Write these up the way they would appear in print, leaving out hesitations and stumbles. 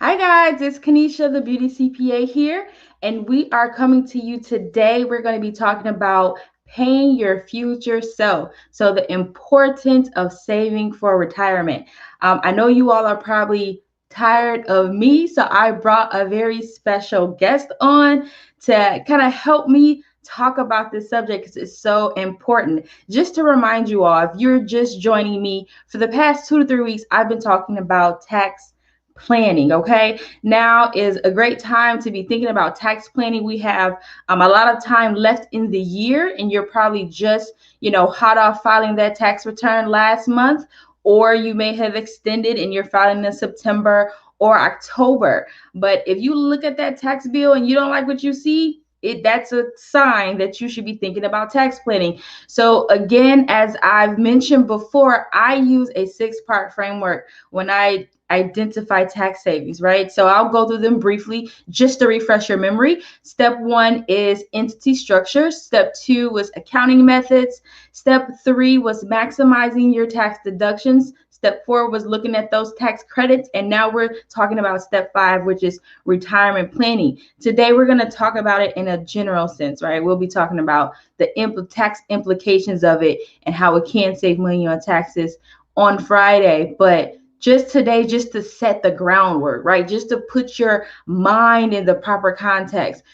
Hi guys, it's Kanisha, the Beauty CPA here, and we are coming to you today. We're going to be talking about paying your future self. So, the importance of saving for retirement. I know you all are probably tired of me, so I brought a very special guest on to kind of help me talk about this subject because it's so important. Just to remind you all, if you're just joining me, for the past 2 to 3 weeks, I've been talking about tax planning. Okay, now is a great time to be thinking about tax planning. We have a lot of time left in the year, and you're probably just hot off filing that tax return last month, or you may have extended and you're filing in September or October. But if you look at that tax bill and you don't like what you see, that's a sign that you should be thinking about tax planning. So again, as I've mentioned before, I use a six-part framework when I identify tax savings, right? So I'll go through them briefly just to refresh your memory. Step one is entity structure. Step two was accounting methods. Step three was maximizing your tax deductions. Step four was looking at those tax credits. And now we're talking about step five, which is retirement planning. Today, we're going to talk about it in a general sense, right? We'll be talking about the tax implications of it and how it can save money on taxes on Friday. But just today, just to set the groundwork, right? Just to put your mind in the proper context.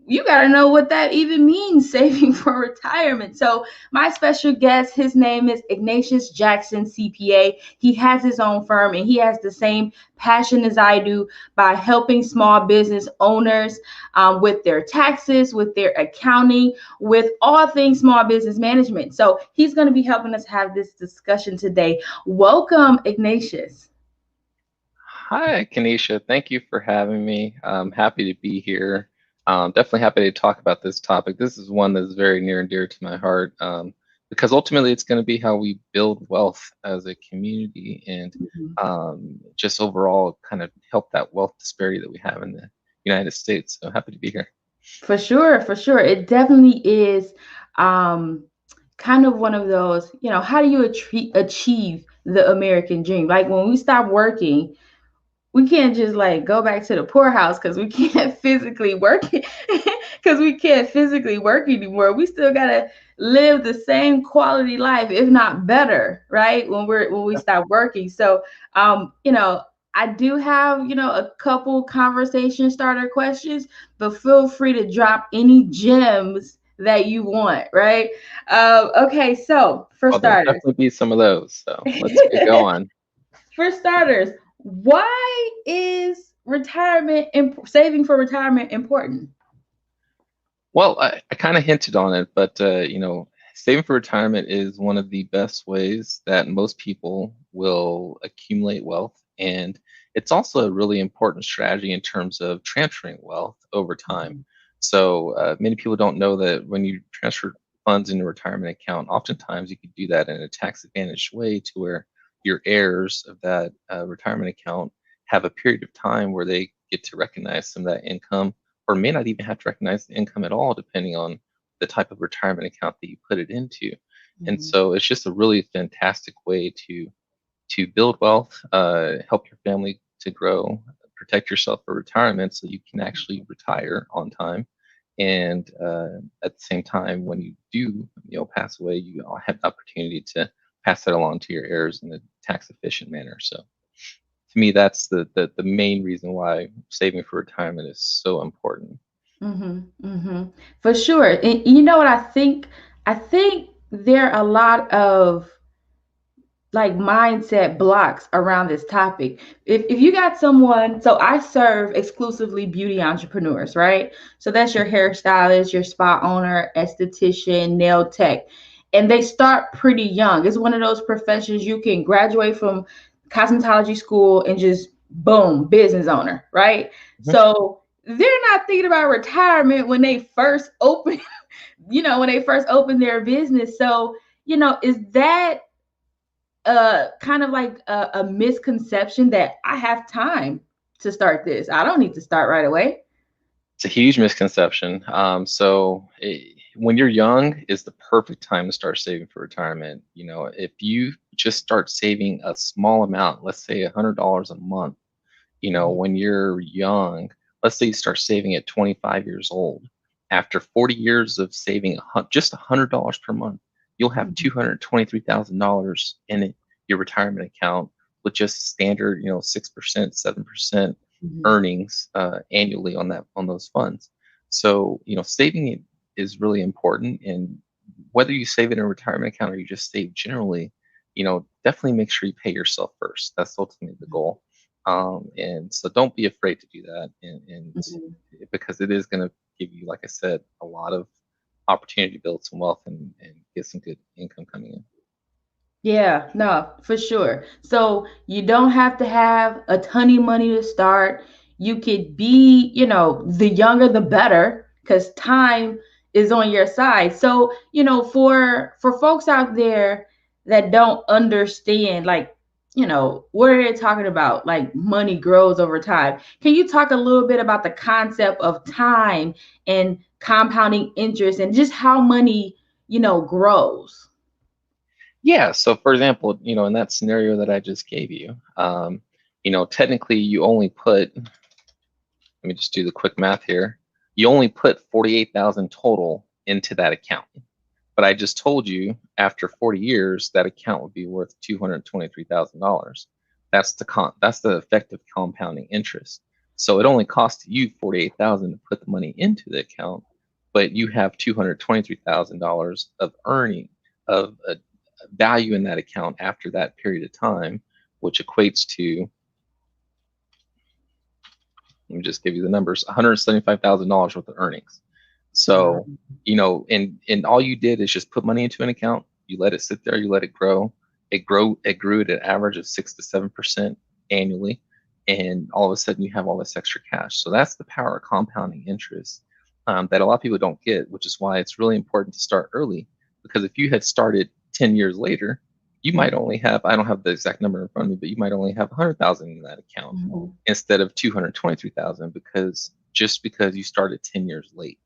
You got to know what that even means, saving for retirement. So, my special guest, his name is Ignatius Jackson, CPA. He has his own firm and he has the same passion as I do by helping small business owners with their taxes, with their accounting, with all things small business management. So, he's going to be helping us have this discussion today. Welcome, Ignatius. Hi, Kanisha. Thank you for having me. I'm happy to be here. Definitely happy to talk about this topic. This is one that's very near and dear to my heart because ultimately it's going to be how we build wealth as a community and just overall kind of help that wealth disparity that we have in the United States. So happy to be here. For sure, for sure. It definitely is um, kind of one of those, how do you achieve the American dream? Like when we stop working, we can't just like go back to the poorhouse because we can't physically work because we can't physically work anymore. We still gotta live the same quality life, if not better, right? When we stop working. So I do have, a couple conversation starter questions, but feel free to drop any gems that you want, right? Okay, so for Oh, there'll starters. definitely be some of those. So let's get going. For starters, why is saving for retirement important? Well, I kind of hinted on it, but saving for retirement is one of the best ways that most people will accumulate wealth, and it's also a really important strategy in terms of transferring wealth over time. So many people don't know that when you transfer funds into a retirement account, oftentimes you could do that in a tax advantaged way to where your heirs of that retirement account have a period of time where they get to recognize some of that income or may not even have to recognize the income at all, depending on the type of retirement account that you put it into. And Mhm. so it's just a really fantastic way to build wealth, help your family to grow, protect yourself for retirement, so you can actually retire on time. And at the same time, when you do, pass away, you all have the opportunity to pass that along to your heirs in a tax efficient manner. So to me, that's the main reason why saving for retirement is so important. For sure. And you know what I think? I think there are a lot of like mindset blocks around this topic. If you got someone, so I serve exclusively beauty entrepreneurs, right? So that's your hairstylist, your spa owner, esthetician, nail tech. And they start pretty young. It's one of those professions you can graduate from cosmetology school and just boom, business owner, right? Mhm. So they're not thinking about retirement when they first open, when they first open their business. So, is that kind of like a misconception that I have time to start this. I don't need to start right away. It's a huge misconception. When you're young is the perfect time to start saving for retirement. If you just start saving a small amount, let's say $100 a month, Mhm. when you're young, let's say you start saving at 25 years old. After 40 years of saving just $100 per month, you'll have Mhm. $223,000 in your retirement account with just standard, 6%, 7% Mhm. earnings annually on those funds. So, saving it is really important. And whether you save it in a retirement account or you just save generally, definitely make sure you pay yourself first. That's ultimately the goal. And so don't be afraid to do that. And Mhm. because it is going to give you, like I said, a lot of opportunity to build some wealth and get some good income coming in. Yeah, no, for sure. So you don't have to have a ton of money to start. You could be, the younger the better because time is on your side. So, for folks out there that don't understand, like, what are they talking about? Like money grows over time. Can you talk a little bit about the concept of time and compounding interest and just how money, grows? Yeah. So, for example, in that scenario that I just gave you, technically you only put, let me just do the quick math here. You only put 48,000 total into that account. But I just told you after 40 years that account would be worth $223,000. That's the effective compounding interest. So it only costs you 48,000 to put the money into the account, but you have $223,000 of earning of a value in that account after that period of time, which equates to, let me just give you the numbers, $175,000 worth of earnings. Wow. So, and all you did is just put money into an account. You let it sit there. You let it grow. It grew at an average of 6 to 7% annually, and all of a sudden you have all this extra cash. So that's the power of compounding interest that a lot of people don't get, which is why it's really important to start early. Because if you had started 10 years later, you might only have, I don't have the exact number in front of me, but you might only have 100,000 in that account Mhm. instead of 223,000 because you started 10 years late.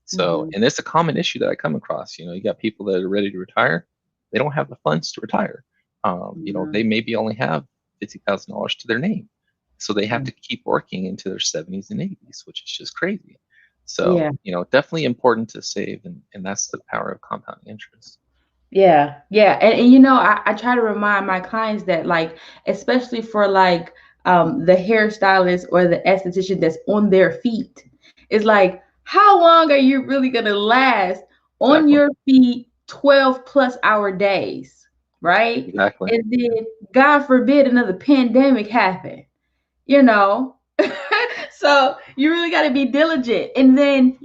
So, Mhm. and it's a common issue that I come across. You got people that are ready to retire, they don't have the funds to retire. Yeah. They maybe only have $50,000 to their name, so they have Mm. to keep working into their 70s and 80s, which is just crazy. So, Yeah. definitely important to save, and that's the power of compounding interest. Yeah. Yeah. And I try to remind my clients that, like, especially for like the hairstylist or the esthetician that's on their feet, is like, how long are you really gonna last on Exactly. your feet 12 plus hour days? Right? Exactly. And then God forbid another pandemic happen, you know. So you really got to be diligent. And then,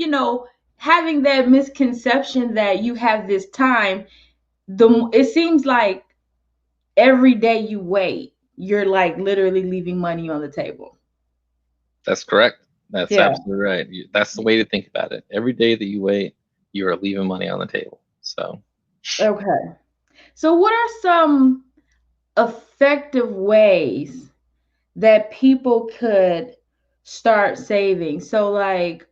having that misconception that you have this time, it seems like every day you wait, you're like literally leaving money on the table. That's correct. That's Yeah. absolutely right. That's the way to think about it. Every day that you wait, you are leaving money on the table. So, Okay. So what are some effective ways that people could start saving? So, like,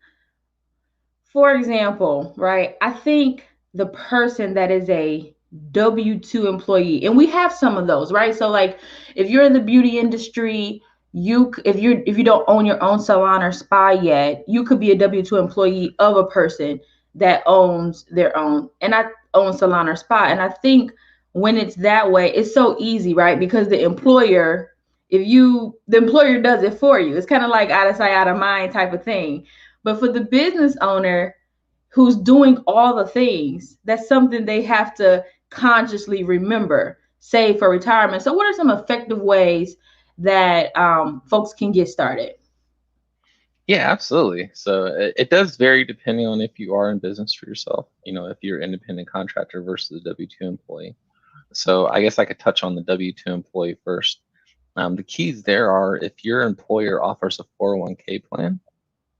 for example, right? I think the person that is a W-2 employee, and we have some of those, right? So, like, if you're in the beauty industry, if you don't own your own salon or spa yet, you could be a W-2 employee of a person that owns their own, and I own salon or spa. And I think when it's that way, it's so easy, right? Because the employer does it for you. It's kind of like out of sight, out of mind type of thing. But for the business owner who's doing all the things, that's something they have to consciously remember, save for retirement. So, what are some effective ways that folks can get started? yeah, absolutely. So it does vary depending on if you are in business for yourself, if you're an independent contractor versus a W-2 employee. So I guess I could touch on the W-2 employee first. The keys there are if your employer offers a 401k plan,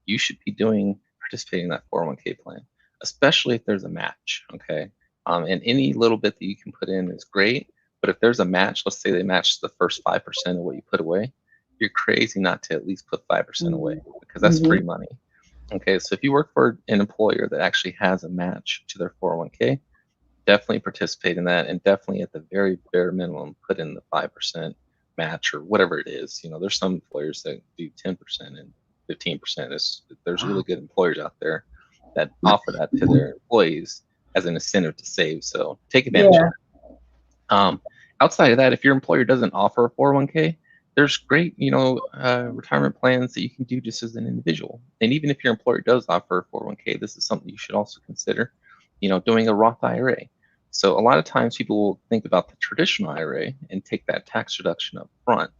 you should be participating in that 401k plan, especially if there's a match. Okay. And any little bit that you can put in is great. But if there's a match, let's say they match the first 5% of what you put away, you're crazy not to at least put 5% away because that's free Mm-hmm. money. Okay. So if you work for an employer that actually has a match to their 401k, definitely participate in that and definitely at the very bare minimum put in the 5%. match or whatever it is. There's some employers that do 10% and 15%. There's really Wow. good employers out there that offer that to their employees as an incentive to save. So take advantage of Yeah. that. Outside of that, if your employer doesn't offer a 401k, there's great, retirement plans that you can do just as an individual. And even if your employer does offer a 401k, this is something you should also consider, doing a Roth IRA. So a lot of times people will think about the traditional IRA and take that tax reduction up front.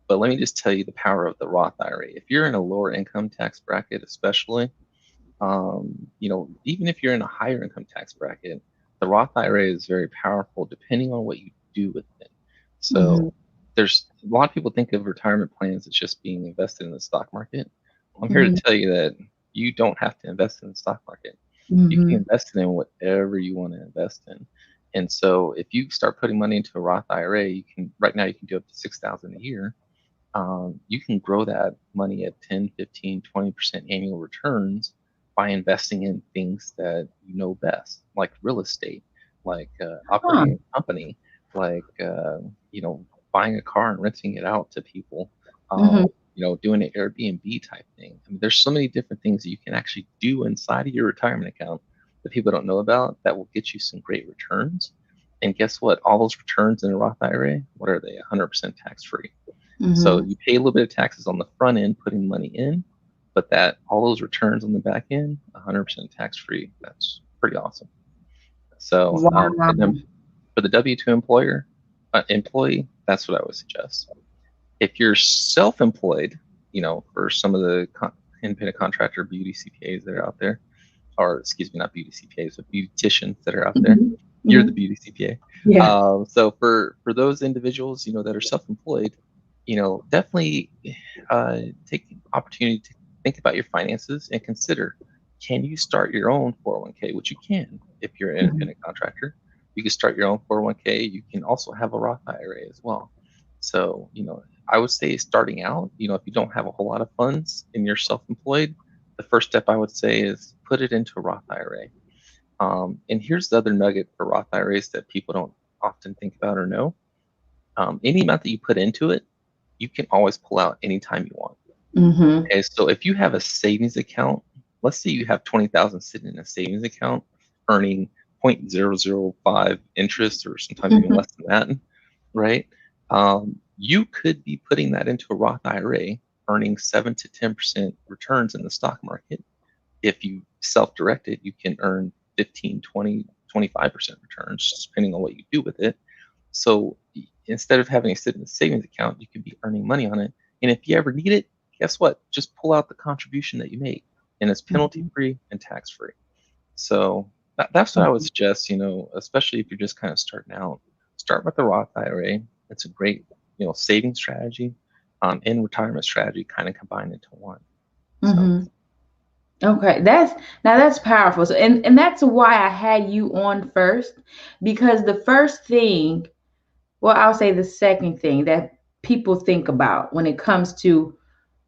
But let me just tell you the power of the Roth IRA. If you're in a lower income tax bracket, especially, even if you're in a higher income tax bracket, the Roth IRA is very powerful depending on what you do with it. Mhm. So there's a lot of people think of retirement plans as just being invested in the stock market. I'm here to Mhm. tell you that you don't have to invest in the stock market. You can Mhm. invest in whatever you want to invest in. And so if you start putting money into a Roth IRA, right now you can do up to 6,000 a year. You can grow that money at 10, 15, 20% annual returns by investing in things that you know best, like real estate, like Huh. operating a company, like buying a car and renting it out to people, Mhm. doing an Airbnb type thing. I mean, there's so many different things that you can actually do inside of your retirement account that people don't know about that will get you some great returns. And guess what? All those returns in a Roth IRA, what are they? 100% tax free. So Mhm. you pay a little bit of taxes on the front end, putting money in, but that all those returns on the back end, 100% tax free. That's pretty awesome. So, Wow. for the W-2 employee, that's what I would suggest. If you're self-employed, for some of the independent contractor beauty CPAs that are out there, or excuse me, not beauty CPAs, but beauticians that are out there, Mhm. you're the Mhm. beauty CPA. Yeah. So for those individuals, that are self-employed, definitely take the opportunity to think about your finances and consider, can you start your own 401k, which you can if you're an Mhm. independent contractor. You can start your own 401k. You can also have a Roth IRA as well. So, I would say starting out, if you don't have a whole lot of funds and you're self-employed, the first step I would say is put it into a Roth IRA. And here's the other nugget for Roth IRAs that people don't often think about or know. Any amount that you put into it, you can always pull out anytime you want. Mhm. Okay, so if you have a savings account, let's say you have 20,000 sitting in a savings account, earning 0.005 interest, or sometimes even Mhm. less than that, right? You could be putting that into a Roth IRA, earning 7 to 10% returns in the stock market. If you self-direct it, you can earn 15, 20, 25% returns, depending on what you do with it. So instead of having it sit in a savings account, you could be earning money on it. And if you ever need it, guess what? Just pull out the contribution that you make, and it's penalty Mhm. free and tax free. So that's what I would Mhm. suggest. Especially if you're just kind of starting out, start with the Roth IRA. It's a great saving strategy, and retirement strategy kind of combined into one. So. Mhm. Okay, that's powerful. So, and that's why I had you on first, because the first thing, well, I'll say the second thing that people think about when it comes to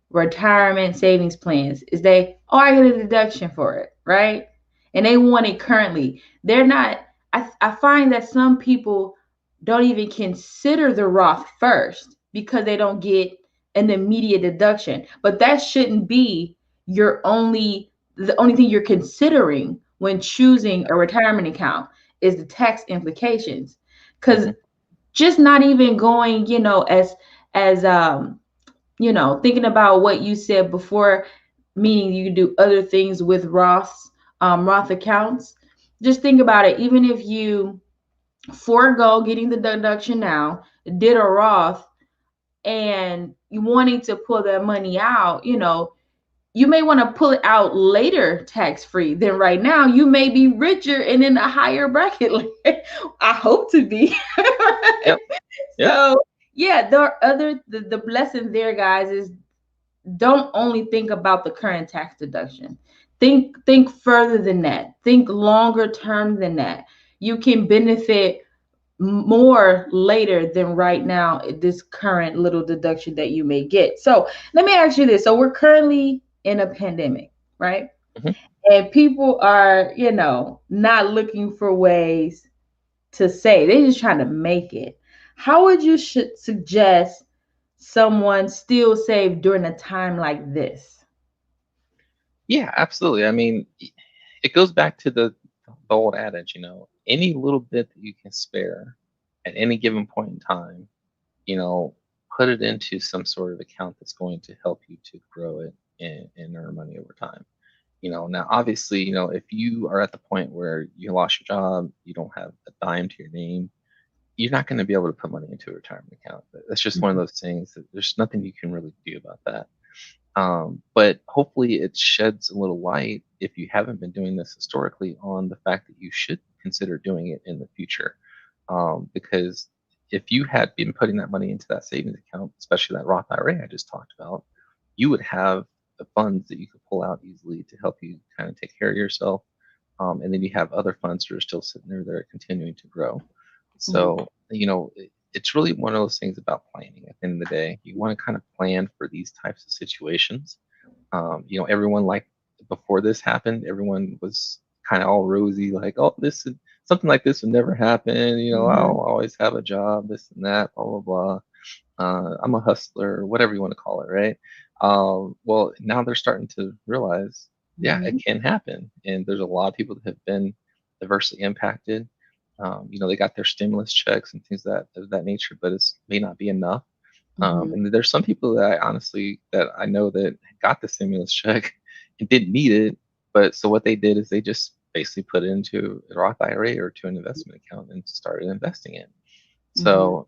retirement savings plans is I get a deduction for it, right? And they want it currently. They're not, I find that some people don't even consider the Roth first because they don't get an immediate deduction. But that shouldn't be the only thing you're considering when choosing a retirement account is the tax implications. Because Mhm. just not even going, as thinking about what you said before, meaning you do other things with Roth accounts. Just think about it. Even if you forego getting the deduction now, did a Roth, and you wanting to pull that money out, you may want to pull it out later tax free than right now. You may be richer and in a higher bracket. I hope to be. Yep. Yeah. So yeah, there are the blessing there, guys, is don't only think about the current tax deduction. Think further than that. Think longer term than that. You can benefit more later than right now, this current little deduction that you may get. So let me ask you this. So we're currently in a pandemic, right? Mhm. And people are, not looking for ways to save. They're just trying to make it. How would you should suggest someone still save during a time like this? Yeah, absolutely. I mean, it goes back to the old adage, any little bit that you can spare at any given point in time, you know, put it into some sort of account that's going to help you to grow it and earn money over time. Now obviously, if you are at the point where you lost your job, you don't have a dime to your name, you're not going to be able to put money into a retirement account. That's just one of Mhm. those things that there's nothing you can really do about that. But hopefully, it sheds a little light if you haven't been doing this historically on the fact that you should consider doing it in the future. Because if you had been putting that money into that savings account, especially that Roth IRA I just talked about, you would have the funds that you could pull out easily to help you kind of take care of yourself. And then you have other funds that are still sitting there that are continuing to grow. Mhm. So, it's really one of those things about planning at the end of the day. You want to kind of plan for these types of situations. Everyone, like, before this happened, everyone was kind of all rosy, like, oh, something like this would never happen. I'll Mhm. always have a job, this and that, blah, blah, blah. I'm a hustler, whatever you want to call it, right? Well, now they're starting to realize, yeah, it Mhm. can happen. And there's a lot of people that have been adversely impacted. They got their stimulus checks and things of that nature, but it's may not be enough. Mhm. And there's some people that I know that got the stimulus check and didn't need it, but so what they did is they just basically put it into a Roth IRA or to an investment account and started investing it. Mhm. So,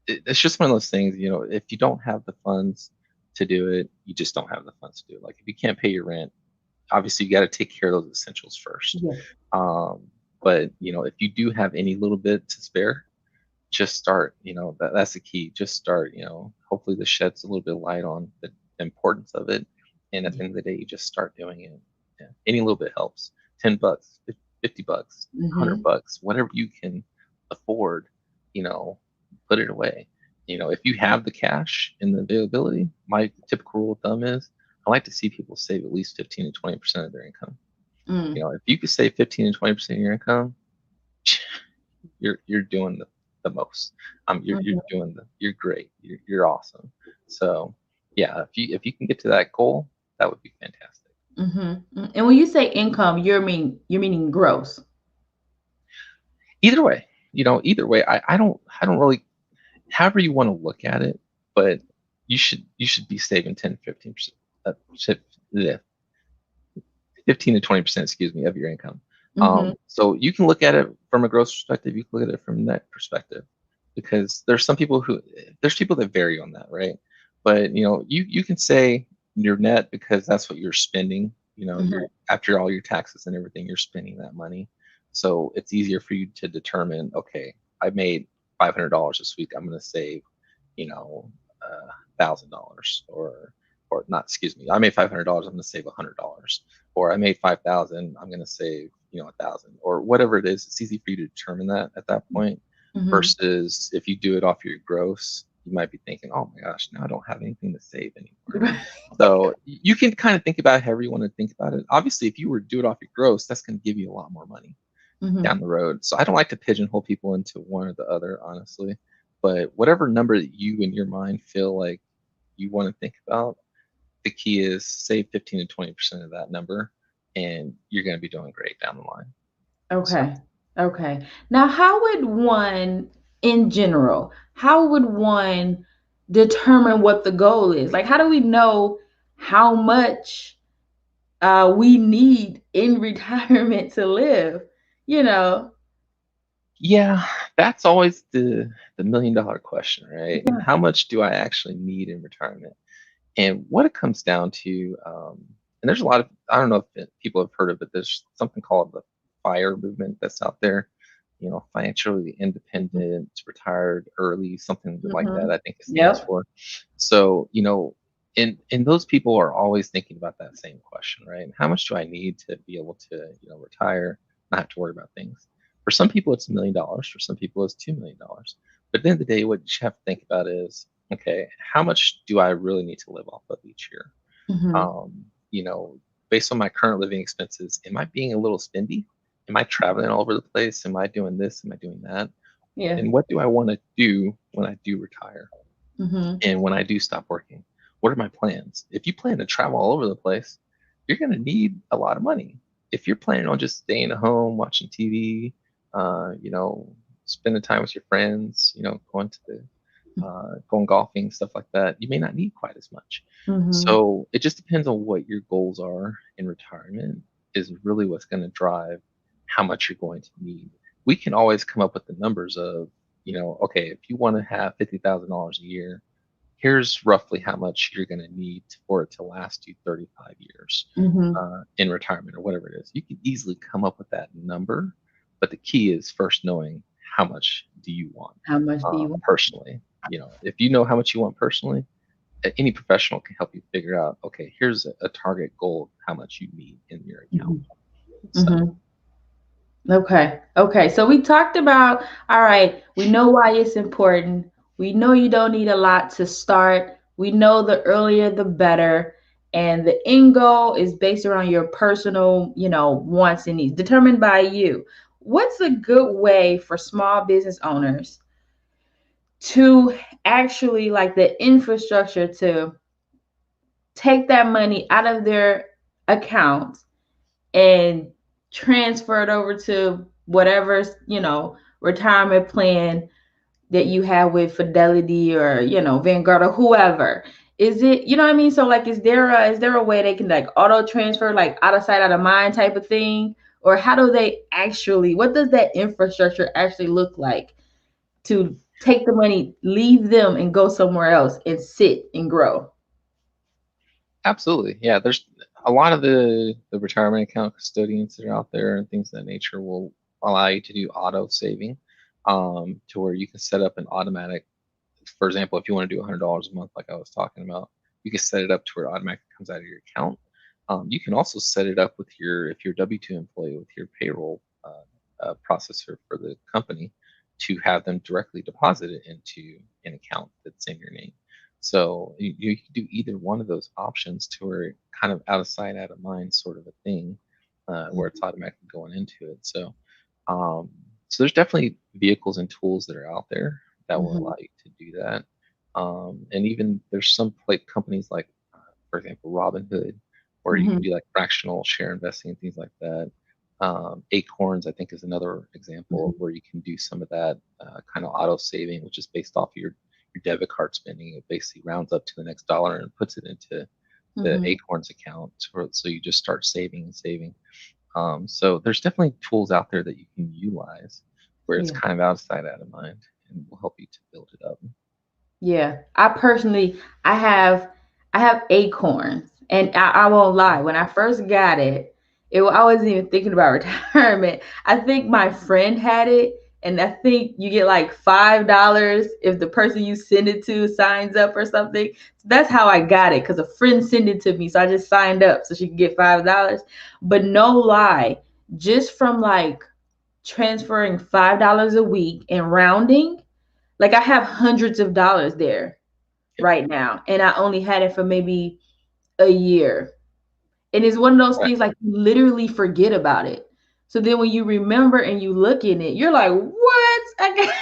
it's just one of those things. If you don't have the funds to do it, you just don't have the funds to do it. Like, if you can't pay your rent, obviously you got to take care of those essentials first. Yes. um, but if you do have any little bit to spare, just start. That's the key. Just start. Hopefully this sheds a little bit of light on the importance of it, and at the end of the day, you just start doing it. Yeah. Any little bit helps. $10, $50, Mhm. 100 bucks, whatever you can afford. you know Put it away. If you have the cash and the availability, my typical rule of thumb is I like to see people save at least 15 to 20% of their income. Mm. If you could save 15 to 20% of your income, you're doing the most. Mhm. You're great. You're awesome. So yeah, if you can get to that goal, that would be fantastic. Mhm. And when you say income, you're meaning gross. Either way, I don't really, however you want to look at it, but you should be saving 10 15%, uh, yeah, 15 to 20%, excuse me, of your income. Mhm. So you can look at it from a growth perspective. You can look at it from that perspective, because there's people that vary on that, right? But you can say your net, because that's what you're spending. You're, Mhm. after all your taxes and everything, you're spending that money. So it's easier for you to determine, okay, I made $500 this week. I'm going to save, $1,000, or not. Excuse me. I made $500. I'm going to save $100. Or I made 5,000. I'm going to save 1,000, or whatever it is. It's easy for you to determine that at that point. Mhm. Versus if you do it off your gross, you might be thinking, oh my gosh, now I don't have anything to save anymore. So you can kind of think about it however you want to think about it. Obviously, if you were to do it off your gross, that's going to give you a lot more money Mhm. down the road. So I don't like to pigeonhole people into one or the other, honestly. But whatever number that you in your mind feel like you want to think about, the key is save 15 to 20% of that number, and you're going to be doing great down the line. So, Okay. Okay. Now, how would one, in general, how would one determine what the goal is? Like, how do we know how much we need in retirement to live? You know? yeah, that's always the $1 million question, right? How much do I actually need in retirement? And what it comes down to, and there's a lot of, I don't know if people have heard of it. There's something called the FIRE movement that's out there. Financially independent, retired early, something like that. Mhm. I think it stands Yep. for. So, and those people are always thinking about that same question, right? How much do I need to be able to, retire, not have to worry about things? For some people, it's $1 million. For some people, it's $2 million. But at the end of the day, what you have to think about is, okay, how much do I really need to live off of each year? Mhm. Um, you know, Based on my current living expenses, am I being a little spendy? Am I traveling all over the place? Am I doing this? Am I doing that? Yeah. And what do I want to do when I do retire? Mm-hmm. And when I do stop working, what are my plans? If you plan to travel all over the place, you're going to need a lot of money. If you're planning on just staying at home, watching TV, you know, spending time with your friends, you know, going golfing, stuff like that, you may not need quite as much. Mm-hmm. So it just depends on what your goals are in retirement is really what's going to drive how much you're going to need. We can always come up with the numbers of, you know, okay, if you want to have $50,000 a year, here's roughly how much you're going to need for it to last you 35 years Mm-hmm. in retirement or whatever it is. You can easily come up with that number, but the key is first knowing how much do you want How much do you want? personally. You know, if you know how much you want personally, any professional can help you figure out. Okay, here's a target goal of how much you need in your account. So Mm-hmm. Okay. Okay. So we talked about, all right, we know why it's important. We know you don't need a lot to start. We know the earlier the better. And the end goal is based around your personal, wants and needs, determined by you. What's a good way for small business owners to actually like the infrastructure to take that money out of their account and transfer it over to whatever, retirement plan that you have with Fidelity or, Vanguard or whoever? Is it, you know what I mean? So like, is there a way they can like auto transfer, like out of sight, out of mind type of thing? Or how do they actually, what does that infrastructure actually look like to take the money, leave them and go somewhere else and sit and grow? absolutely, yeah. There's a lot of the retirement account custodians that are out there and things of that nature will allow you to do auto saving, to where you can set up an automatic. For example, if you want to do $100 a month, like I was talking about, you can set it up to where it automatically comes out of your account. You can also set it up with if you're a W-2 employee, with your payroll processor for the company to have them directly deposit it into an account that's in your name. So you can do either one of those options to where it kind of out of sight, out of mind sort of a thing, where it's automatically going into it. Um, so there's definitely vehicles and tools that are out there that will Mm-hmm. allow you to do that. And even there's some like companies like, for example, Robinhood, where you can Mm-hmm. do like fractional share investing and things like that. Acorns, I think, is another example of where you can do some of that kind of auto saving, which is based off of your debit card spending. It basically rounds up to the next dollar and puts it into the Mm-hmm. Acorns account. So you just start saving and saving. So there's definitely tools out there that you can utilize where it's Yeah. kind of out of sight, out of mind, and will help you to build it up. Yeah, I personally, I have acorns, and I won't lie. When I first got it, I wasn't even thinking about retirement. I think my friend had it, and I think you get like $5 if the person you send it to signs up or something. So that's how I got it because a friend sent it to me, so I just signed up so she could get $5. But no lie, just from like transferring $5 a week and rounding. Like I have hundreds of dollars there Yep. right now, and I only had it for maybe a year. And it's one of those Right. things like you literally forget about it. So then when you remember and you look in it, you're like, what? I got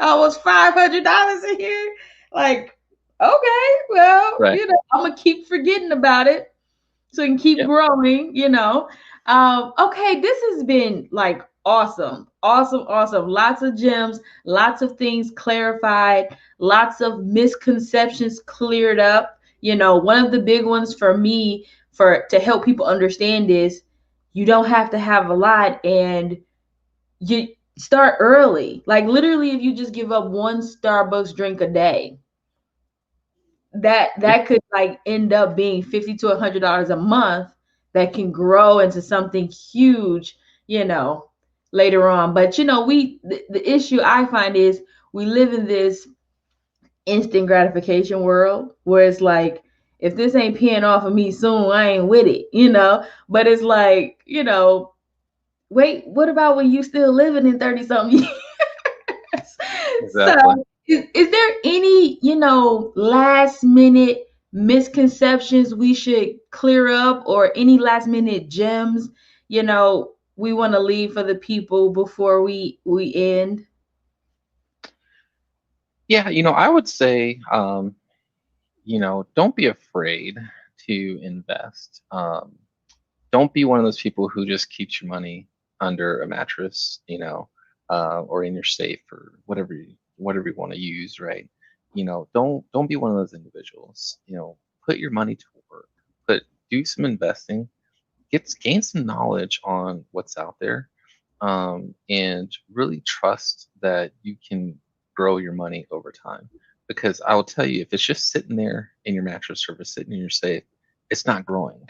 almost $500 in here. Like, okay, well, Right. I'm gonna keep forgetting about it so it can keep Yep. growing. Okay, this has been like awesome, awesome, awesome. Lots of gems, lots of things clarified, lots of misconceptions cleared up. One of the big ones for me for to help people understand is you don't have to have a lot and you start early. Like literally if you just give up one Starbucks drink a day, that Yeah. that could like end up being $50 to $100 a month that can grow into something huge, you know, later on. But the issue I find is we live in this instant gratification world where it's like if this ain't paying off of me soon, I ain't with it. But it's like, wait, what about when you still living in 30 something years? So, Exactly. is there any, last minute misconceptions we should clear up or any last minute gems, we want to leave for the people before we end? Yeah, I would say, don't be afraid to invest. Don't be one of those people who just keeps your money under a mattress, or in your safe or whatever you want to use, right? Don't be one of those individuals. Put your money to work. Do some investing. Gain some knowledge on what's out there, and really trust that you can grow your money over time. Because I will tell you, if it's just sitting there in your mattress or if it's sitting in your safe, it's not growing.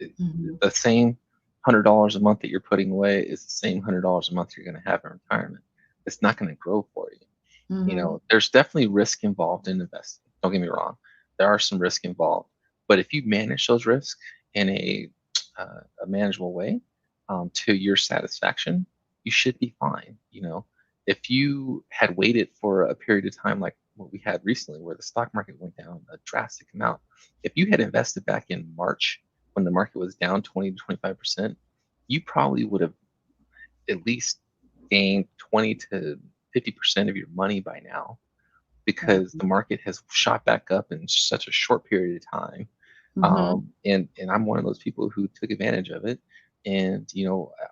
It- Mhm. the same $100 a month that you're putting away is the same $100 a month you're going to have in retirement. It's not going to grow for you. Mhm. There's definitely risk involved in investing. Don't get me wrong. There are some risk involved, but if you manage those risks in a manageable way, to your satisfaction, you should be fine. If you had waited for a period of time like what we had recently, where the stock market went down a drastic amount, if you had invested back in March when the market was down 20 to 25%, you probably would have at least gained 20 to 50% of your money by now, because the market has shot back up in such a short period of time. Mhm. And I'm one of those people who took advantage of it. And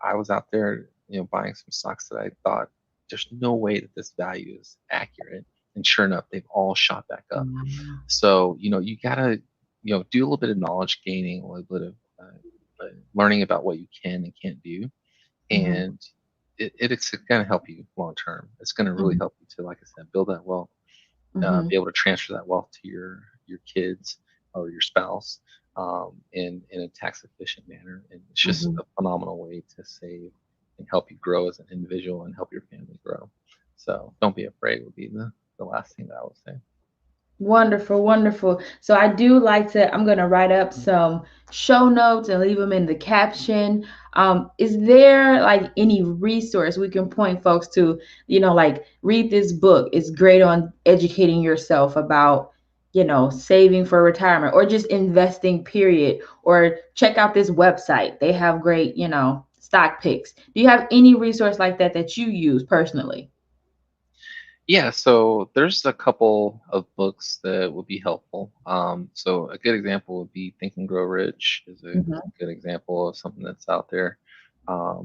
I was out there, buying some stocks that I thought there's no way that this value is accurate. And sure enough, they've all shot back up. Wow. So you gotta do a little bit of knowledge gaining, a little bit of learning about what you can and can't do, Mhm. and it's going to help you long term. It's going to really Mhm. help you to, like I said, build that wealth, Mhm. be able to transfer that wealth to your kids or your spouse, in a tax efficient manner. And it's just Mhm. a phenomenal way to save and help you grow as an individual and help your family grow. So don't be afraid would be the last thing that I would say. Wonderful, wonderful. So I do like to, I'm going to write up some show notes and leave them in the caption. Is there like any resource we can point folks to, like read this book? It's great on educating yourself about, saving for retirement or just investing, period. Or check out this website. They have great, stock picks. Do you have any resource like that that you use personally? Yeah, so there's a couple of books that would be helpful. So a good example would be Think and Grow Rich is a Mhm. good example of something that's out there.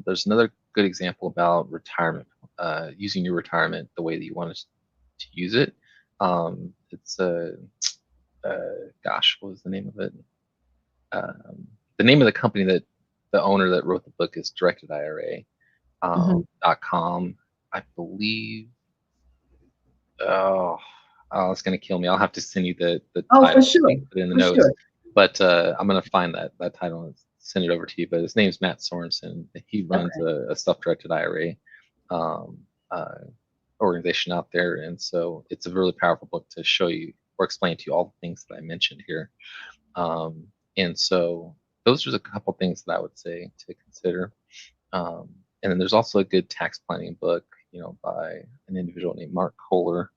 There's another good example about retirement, using your retirement the way that you want to use it. It's gosh, what was the name of it? The name of the company that the owner that wrote the book is Directed IRA, Mhm. .com, I believe. Oh, oh, it's gonna kill me. I'll have to send you the Oh, for title so sure. you can put it in the For notes. sure. But I'm gonna find that title and send it over to you. But his name's Matt Sorensen. He runs Okay. a self-directed IRA, um, uh, organization out there, and so it's a really powerful book to show you or explain to you all the things that I mentioned here. And so those are a couple things that I would say to consider. Um, and then there's also a good tax planning book, by an individual named Mark Kohler,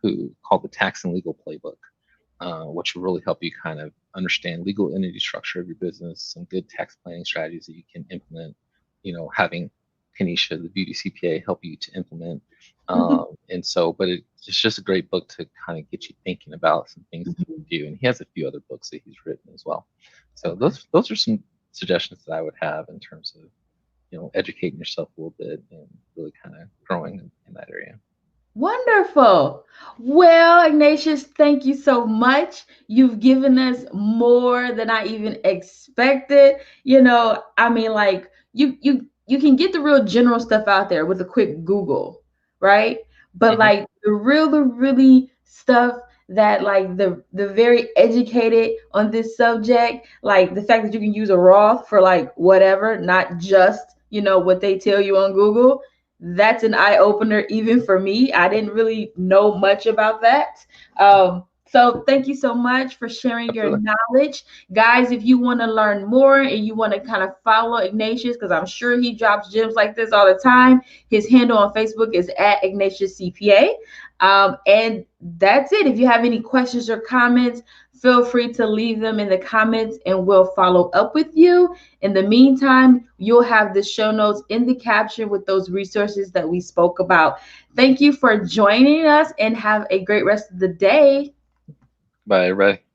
who called the Tax and Legal Playbook, which will really help you kind of understand legal entity structure of your business, some good tax planning strategies that you can implement. Having Kanisha, the beauty CPA, help you to implement. And so, but it's just a great book to kind of get you thinking about some things that you Mhm. can do. And he has a few other books that he's written as well. So Okay. those are some suggestions that I would have in terms of educating yourself a little bit and really kind of growing in that area. Wonderful. Well, Ignatius, thank you so much. You've given us more than I even expected. I mean, like you can get the real general stuff out there with a quick Google, right? But Hmm. like the really stuff that like the very educated on this subject, like the fact that you can use a Roth for like whatever, not just, what they tell you on Google, that's an eye opener even for me. I didn't really know much about that. So thank you so much for sharing your Absolutely. knowledge. Guys, if you want to learn more and you want to kind of follow Ignatius, because I'm sure he drops gems like this all the time, his handle on Facebook is at Ignatius CPA. And that's it. If you have any questions or comments, feel free to leave them in the comments and we'll follow up with you. In the meantime, you'll have the show notes in the caption with those resources that we spoke about. Thank you for joining us and have a great rest of the day. Bye, everybody.